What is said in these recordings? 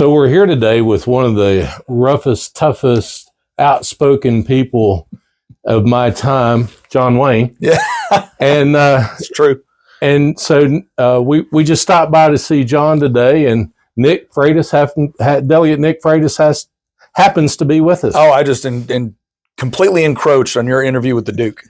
So we're here today with one of the roughest, toughest, outspoken people of my time, John Wayne. Yeah, and it's true. And so we just stopped by to see John today, and Nick Freitas, Delegate Nick Freitas happens to be with us. Oh, I just completely encroached on your interview with the Duke.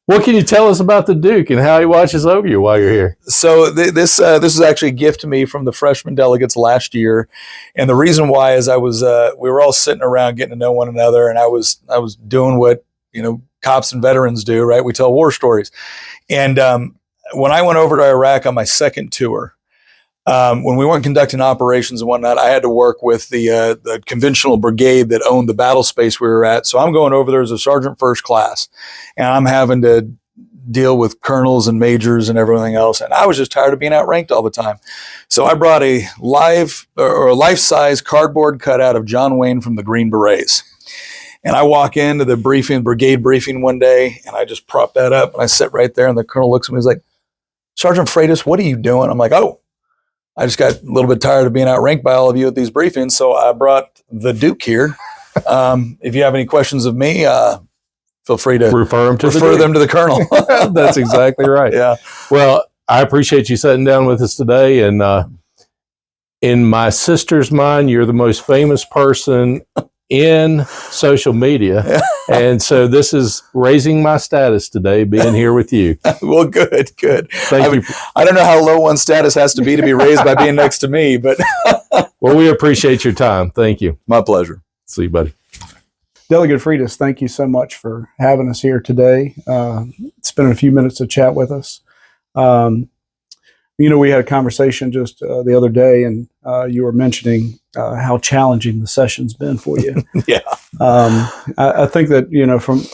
What can you tell us about the Duke and how he watches over you while you're here? So this is actually a gift to me from the freshman delegates last year, and the reason why is we were all sitting around getting to know one another, and I was doing what cops and veterans do, right? We tell war stories, and when I went over to Iraq on my second tour, when we weren't conducting operations and whatnot, I had to work with the conventional brigade that owned the battle space we were at. So I'm going over there as a sergeant first class, and I'm having to deal with colonels and majors and everything else. And I was just tired of being outranked all the time. So I brought a life-size cardboard cutout of John Wayne from the Green Berets. And I walk into the brigade briefing one day, and I just prop that up, and I sit right there, and the colonel looks at me, he's like, "Sergeant Freitas, what are you doing?" I'm like, "Oh, I just got a little bit tired of being outranked by all of you at these briefings, so I brought the Duke here. If you have any questions of me, feel free to refer them to the colonel." That's exactly right. Yeah. Well, I appreciate you sitting down with us today. And in my sister's mind, you're the most famous person in social media. And so this is raising my status today, being here with you. Well, good. Thank you. I don't know how low one's status has to be raised by being next to me, but. Well, we appreciate your time. Thank you. My pleasure. See you, buddy. Delegate Freitas, thank you so much for having us here today, spending a few minutes to chat with us. We had a conversation just the other day, and you were mentioning how challenging the session's been for you. Yeah. I think that,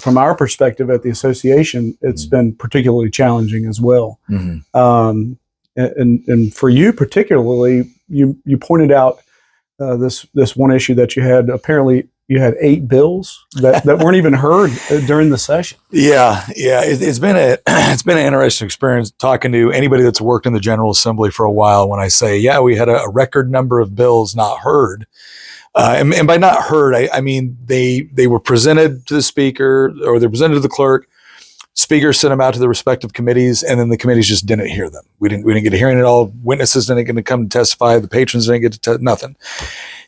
from our perspective at the association, it's been particularly challenging as well. Mm-hmm. And for you particularly, you pointed out this one issue that you had. Apparently, you had 8 bills that weren't even heard during the session. Yeah. It's been an interesting experience talking to anybody that's worked in the General Assembly for a while. When I say, yeah, we had a record number of bills not heard, and by not heard, I mean they were presented to the speaker or they're presented to the clerk. Speaker sent them out to the respective committees, and then the committees just didn't hear them. We didn't get a hearing at all. Witnesses didn't get to come and testify. The patrons didn't get to nothing.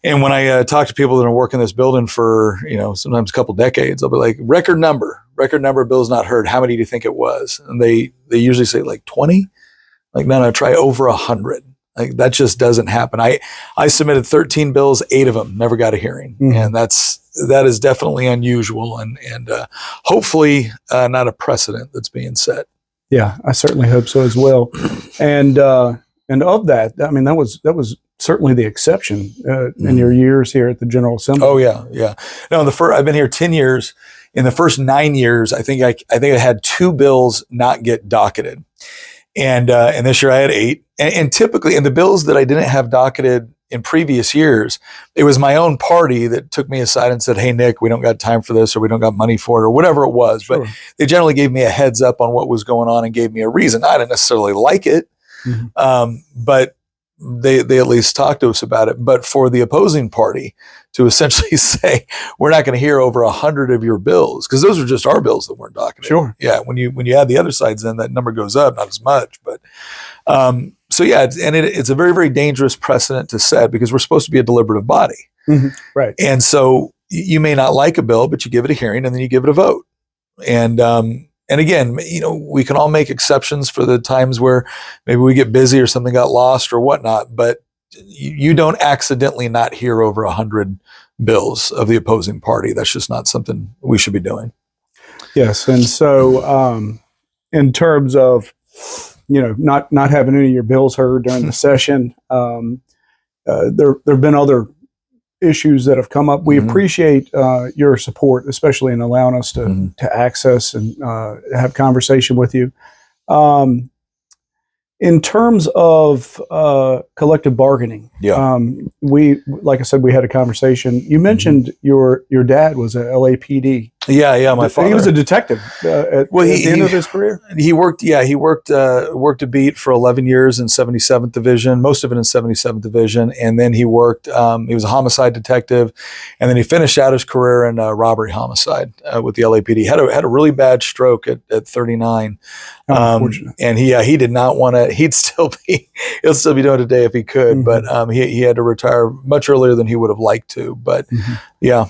And when I talk to people that are working this building for sometimes a couple decades, I'll be like, record number of bills not heard. How many do you think it was? And they usually say like 20. Like no, try over 100. Like that just doesn't happen. I submitted 13 bills, 8 of them never got a hearing, mm-hmm. and that is definitely unusual and hopefully not a precedent that's being set. Yeah, I certainly hope so as well. And of that, I mean, that was certainly the exception in your years here at the General Assembly. Oh yeah. No, I've been here 10 years. In the first 9 years, I think I had 2 bills not get docketed, and this year I had 8. And typically, in the bills that I didn't have docketed in previous years, it was my own party that took me aside and said, "Hey, Nick, we don't got time for this, or we don't got money for it," or whatever it was. Sure. But they generally gave me a heads up on what was going on and gave me a reason. I didn't necessarily like it, mm-hmm. But they at least talked to us about it. But for the opposing party to essentially say, "We're not going to hear over 100 of your bills," because those are just our bills that weren't docketed. Sure. Yeah. When you add the other sides, then that number goes up, not as much, but. So yeah, it's a very, very dangerous precedent to set because we're supposed to be a deliberative body. Mm-hmm. Right. And so you may not like a bill, but you give it a hearing and then you give it a vote. And again, we can all make exceptions for the times where maybe we get busy or something got lost or whatnot, but you don't accidentally not hear over 100 bills of the opposing party. That's just not something we should be doing. Yes. And so in terms of not having any of your bills heard during the session. There have been other issues that have come up. We mm-hmm. appreciate your support, especially in allowing us to mm-hmm. to access and have conversation with you. In terms of collective bargaining, we, like I said, we had a conversation. You mentioned mm-hmm. your dad was a LAPD Yeah, my father. He was a detective at the end of his career. He worked a beat for 11 years in 77th Division, most of it in 77th Division, and then he worked. He was a homicide detective, and then he finished out his career in robbery homicide with the LAPD. Had a really bad stroke at 39, and he did not want to. He'll still be doing it today if he could, but he had to retire much earlier than he would have liked to. But yeah.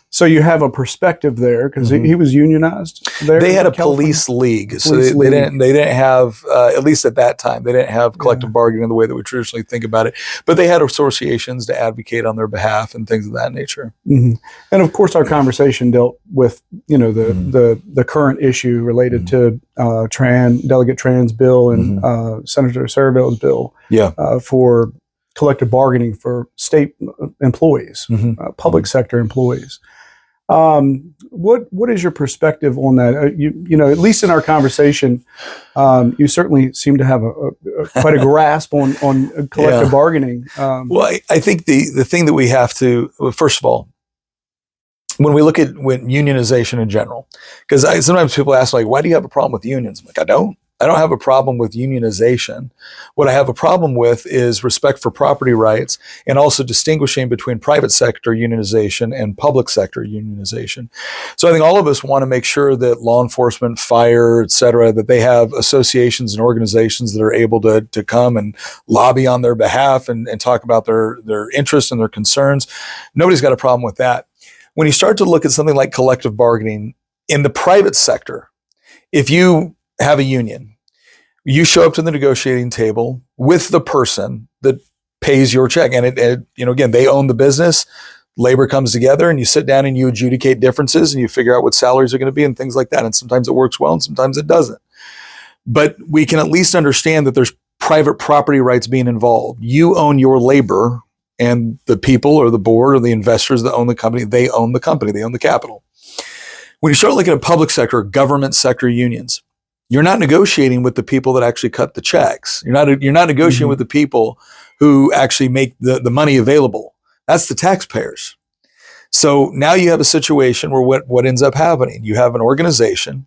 So you have a perspective there because he was unionized there. They had a police league, so they didn't have at least at that time they didn't have collective bargaining in the way that we traditionally think about it. But they had associations to advocate on their behalf and things of that nature. And of course, our conversation dealt with the current issue related to Delegate Tran's bill and Senator Cerville's bill for collective bargaining for state employees, public sector employees. What is your perspective on that? You know, at least in our conversation, you certainly seem to have quite a grasp on collective bargaining. Well, I think the thing that we have to, first of all, when we look at unionization in general, because sometimes people ask, like, why do you have a problem with unions? I'm like, I don't have a problem with unionization. What I have a problem with is respect for property rights and also distinguishing between private sector unionization and public sector unionization. So I think all of us want to make sure that law enforcement, fire, et cetera, that they have associations and organizations that are able to come and lobby on their behalf and talk about their interests and their concerns. Nobody's got a problem with that. When you start to look at something like collective bargaining in the private sector, if you have a union, you show up to the negotiating table with the person that pays your check. And again, they own the business, labor comes together, and you sit down and you adjudicate differences and you figure out what salaries are going to be and things like that. And sometimes it works well and sometimes it doesn't. But we can at least understand that there's private property rights being involved. You own your labor, and the people or the board or the investors that own the company, they own the company, they own the capital. When you start looking at public sector, government sector unions, you're not negotiating with the people that actually cut the checks. You're not negotiating with the people who actually make the money available. That's the taxpayers. So now you have a situation where what ends up happening? You have an organization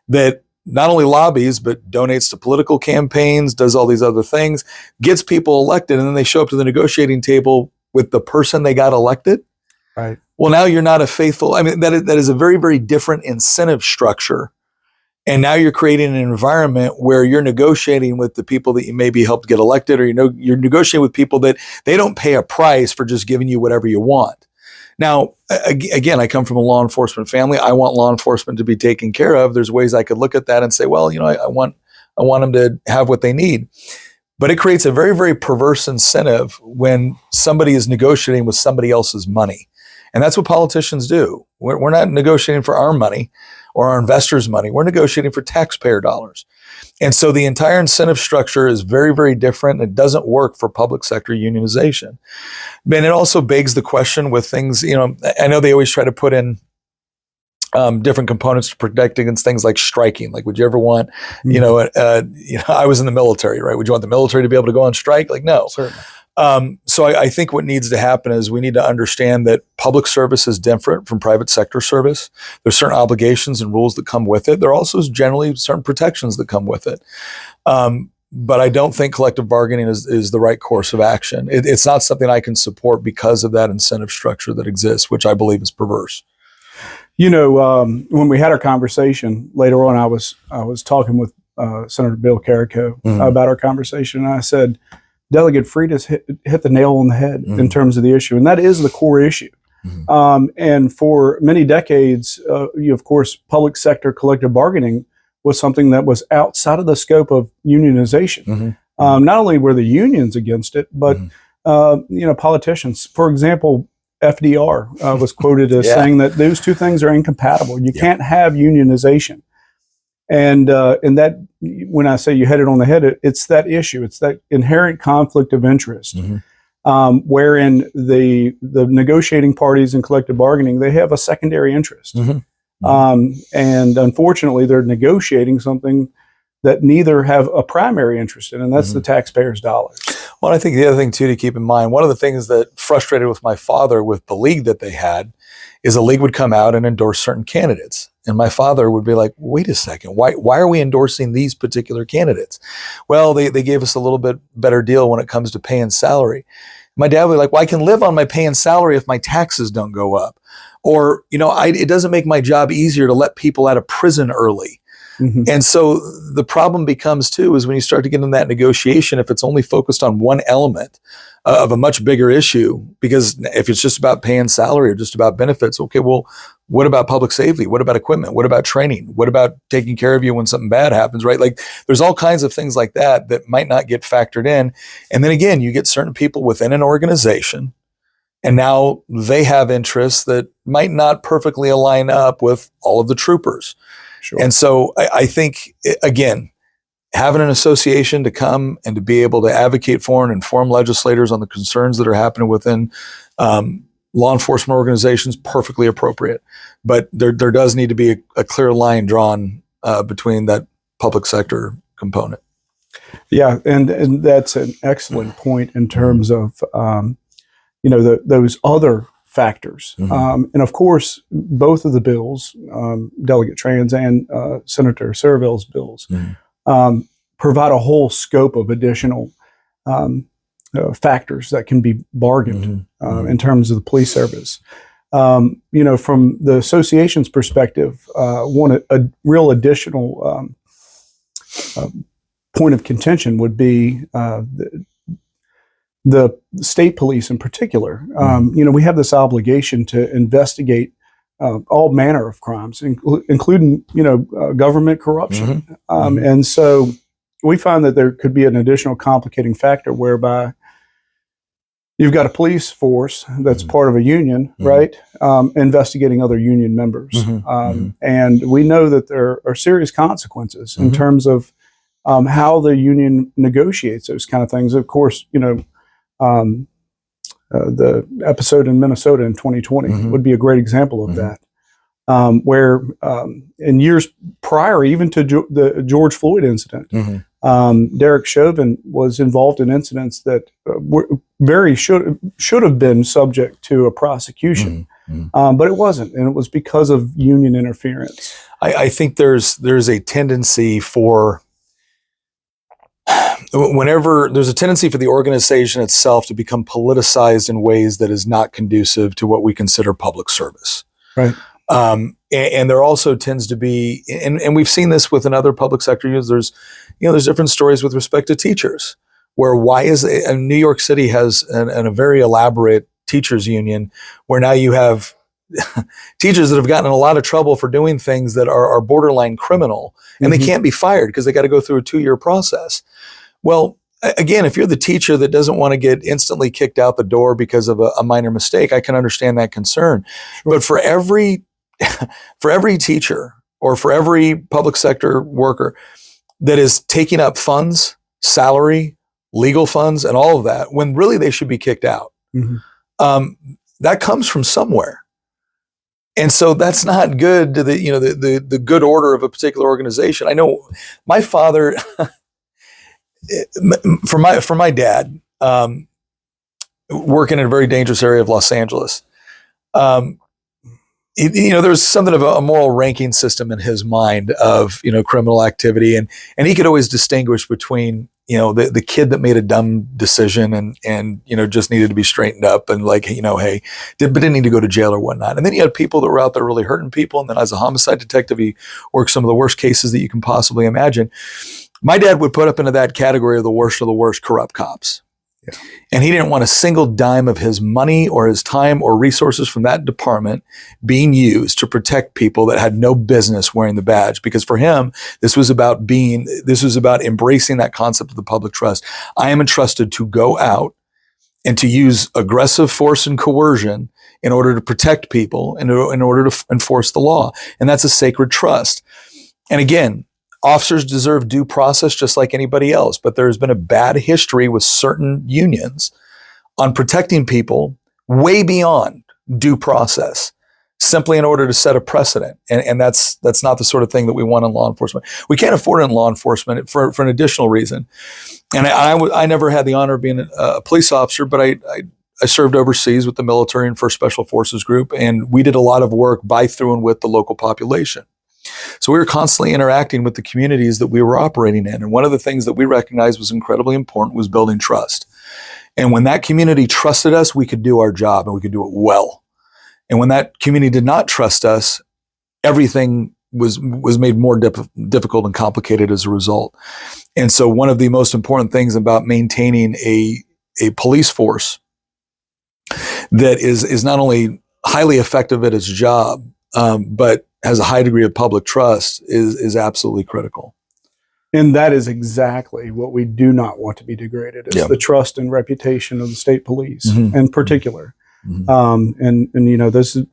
that not only lobbies, but donates to political campaigns, does all these other things, gets people elected, and then they show up to the negotiating table with the person they got elected. Right. Well, now you're not a faithful, that is a very, very different incentive structure. And now you're creating an environment where you're negotiating with the people that you maybe helped get elected, or you're negotiating with people that they don't pay a price for just giving you whatever you want. Now, again, I come from a law enforcement family. I want law enforcement to be taken care of. There's ways I could look at that and say, well, I want them to have what they need. But it creates a very, very perverse incentive when somebody is negotiating with somebody else's money. And that's what politicians do. We're not negotiating for our money or our investors' money. We're negotiating for taxpayer dollars. And so the entire incentive structure is very, very different, and it doesn't work for public sector unionization. And it also begs the question with things, I know they always try to put in different components to protect against things like striking. Like, would you ever want, I was in the military, right? Would you want the military to be able to go on strike? Like, no. Certainly. So I think what needs to happen is we need to understand that public service is different from private sector service. There's certain obligations and rules that come with it. There are also generally certain protections that come with it. But I don't think collective bargaining is the right course of action. It's not something I can support because of that incentive structure that exists, which I believe is perverse. When we had our conversation later on, I was talking with Senator Bill Carrico about our conversation, and I said, Delegate Freitas hit the nail on the head in terms of the issue, and that is the core issue. And for many decades, of course, public sector collective bargaining was something that was outside of the scope of unionization. Not only were the unions against it, but politicians. For example, FDR was quoted as saying that those two things are incompatible. You can't have unionization. And that, when I say you hit it on the head, it's that issue. It's that inherent conflict of interest, wherein the negotiating parties in collective bargaining, they have a secondary interest. And unfortunately, they're negotiating something that neither have a primary interest in, and that's the taxpayers' dollars. Well, I think the other thing too to keep in mind, one of the things that frustrated with my father with the league that they had is the league would come out and endorse certain candidates. And my father would be like, wait a second, why are we endorsing these particular candidates? Well, they gave us a little bit better deal when it comes to pay and salary. My dad would be like, well, I can live on my pay and salary if my taxes don't go up. Or, it doesn't make my job easier to let people out of prison early. Mm-hmm. And so the problem becomes too, is when you start to get in that negotiation, if it's only focused on one element of a much bigger issue, because if it's just about paying salary or just about benefits, okay, well, what about public safety? What about equipment? What about training? What about taking care of you when something bad happens, right? Like there's all kinds of things like that might not get factored in. And then again, you get certain people within an organization, and now they have interests that might not perfectly align up with all of the troopers. Sure. And so I think, again, having an association to come and to be able to advocate for and inform legislators on the concerns that are happening within law enforcement organizations, perfectly appropriate. But there does need to be a clear line drawn between that public sector component. Yeah, and that's an excellent point in terms of those other factors. Mm-hmm. And of course, both of the bills, Delegate Trans and Senator Cerville's bills, provide a whole scope of additional factors that can be bargained in terms of the police service. From the association's perspective, a real additional point of contention would be the state police in particular. We have this obligation to investigate all manner of crimes, including, government corruption. And so we find that there could be an additional complicating factor whereby you've got a police force that's part of a union, right? Investigating other union members. And we know that there are serious consequences in terms of how the union negotiates those kind of things. Of course, the episode in Minnesota in 2020 would be a great example of that, where in years prior, even to the George Floyd incident, Derek Chauvin was involved in incidents that should have been subject to a prosecution, but it wasn't, and it was because of union interference. I think there's a tendency for the organization itself to become politicized in ways that is not conducive to what we consider public service. Right. And there also tends to be, and we've seen this with another public sector unions. There's different stories with respect to teachers, where New York City has a very elaborate teachers union, where now you have teachers that have gotten in a lot of trouble for doing things that are borderline criminal, and they can't be fired because they got to go through a 2-year process. Well, again, if you're the teacher that doesn't want to get instantly kicked out the door because of a minor mistake, I can understand that concern. Sure. But for every teacher or for every public sector worker that is taking up funds, salary, legal funds, and all of that, when really they should be kicked out, that comes from somewhere. And so that's not good to the good order of a particular organization. I know my father, for my dad, working in a very dangerous area of Los Angeles, there's something of a moral ranking system in his mind of, criminal activity. And he could always distinguish between, the kid that made a dumb decision and just needed to be straightened up and but didn't need to go to jail or whatnot. And then you had people that were out there really hurting people. And then as a homicide detective, he worked some of the worst cases that you can possibly imagine. My dad would put up into that category of the worst corrupt cops. Yeah. And he didn't want a single dime of his money or his time or resources from that department being used to protect people that had no business wearing the badge. Because for him, this was about embracing that concept of the public trust. I am entrusted to go out and to use aggressive force and coercion in order to protect people and in order to enforce the law. And that's a sacred trust. And again, officers deserve due process just like anybody else, but there's been a bad history with certain unions on protecting people way beyond due process. simply in order to set a precedent. And that's not the sort of thing that we want in law enforcement. We can't afford it in law enforcement for an additional reason. And I never had the honor of being a police officer, but I served overseas with the military and First Special Forces Group, and we did a lot of work by, through, and with the local population. So we were constantly interacting with the communities that we were operating in. And one of the things that we recognized was incredibly important was building trust. And when that community trusted us, we could do our job and we could do it well. And when that community did not trust us, everything was made more difficult and complicated as a result. And so one of the most important things about maintaining a police force that is not only highly effective at its job, but has a high degree of public trust is absolutely critical. And that is exactly what we do not want to be degraded, is the trust and reputation of the state police in particular. And you know, this is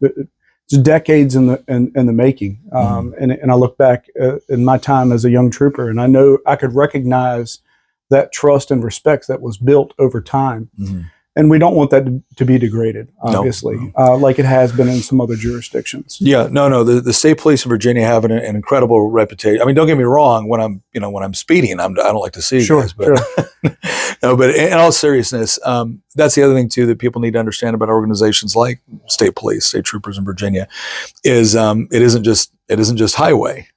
decades in the making. And I look back in my time as a young trooper, and I know I could recognize that trust and respect that was built over time. And we don't want that to be degraded, obviously, like it has been in some other jurisdictions. Yeah, no. The state police in Virginia have an incredible reputation. I mean, don't get me wrong. When I'm speeding, I don't like to see you guys, but no. But in all seriousness, that's the other thing too that people need to understand about organizations like state police, state troopers in Virginia, is it isn't just highway.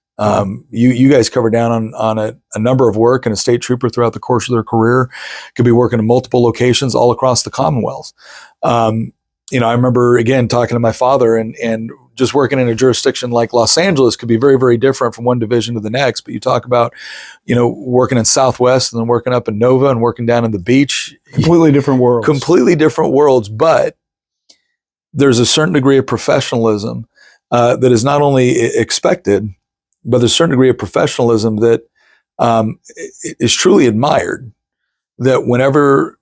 You guys cover down on a number of work, and a state trooper throughout the course of their career could be working in multiple locations all across the Commonwealth. You know, I remember again talking to my father, and just working in a jurisdiction like Los Angeles could be very, very different from one division to the next. But you talk about, you know, working in Southwest and then working up in Nova and working down in the Beach. Completely different worlds. Completely different worlds, but there's a certain degree of professionalism that is not only expected, but there's a certain degree of professionalism that is truly admired, that whenever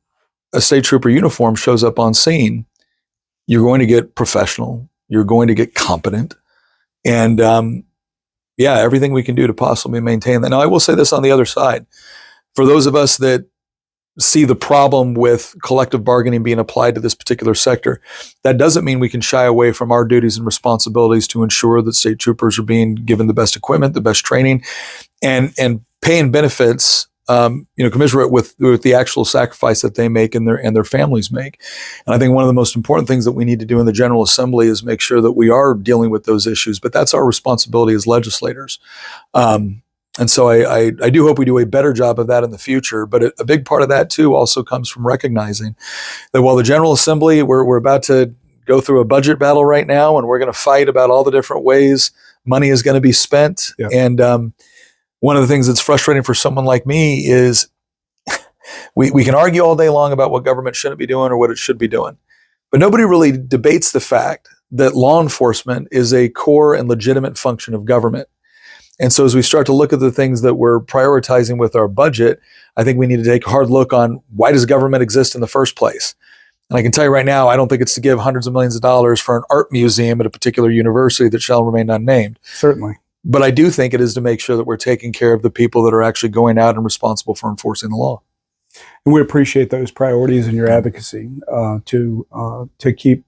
a state trooper uniform shows up on scene, you're going to get professional, you're going to get competent, and everything we can do to possibly maintain that. Now, I will say this on the other side. For those of us that see the problem with collective bargaining being applied to this particular sector, that doesn't mean we can shy away from our duties and responsibilities to ensure that state troopers are being given the best equipment, the best training, and pay and benefits, commensurate with the actual sacrifice that they make and their families make. And I think one of the most important things that we need to do in the General Assembly is make sure that we are dealing with those issues, but that's our responsibility as legislators. And so I do hope we do a better job of that in the future. But a big part of that, too, also comes from recognizing that while the General Assembly, we're about to go through a budget battle right now, and we're going to fight about all the different ways money is going to be spent. Yeah. And one of the things that's frustrating for someone like me is we can argue all day long about what government shouldn't be doing or what it should be doing. But nobody really debates the fact that law enforcement is a core and legitimate function of government. And so as we start to look at the things that we're prioritizing with our budget, I think we need to take a hard look on why does government exist in the first place? And I can tell you right now, I don't think it's to give hundreds of millions of dollars for an art museum at a particular university that shall remain unnamed. Certainly. But I do think it is to make sure that we're taking care of the people that are actually going out and responsible for enforcing the law. And we appreciate those priorities and your advocacy to keep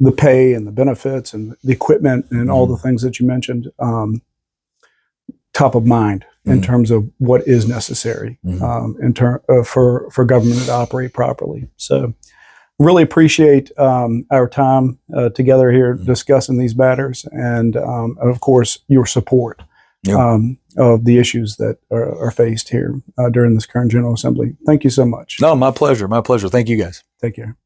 the pay and the benefits and the equipment and all the things that you mentioned top of mind in terms of what is necessary for government to operate properly. So really appreciate our time together here discussing these matters, and of course your support of the issues that are faced here during this current General Assembly. Thank you so much. No, my pleasure. My pleasure. Thank you guys. Take care.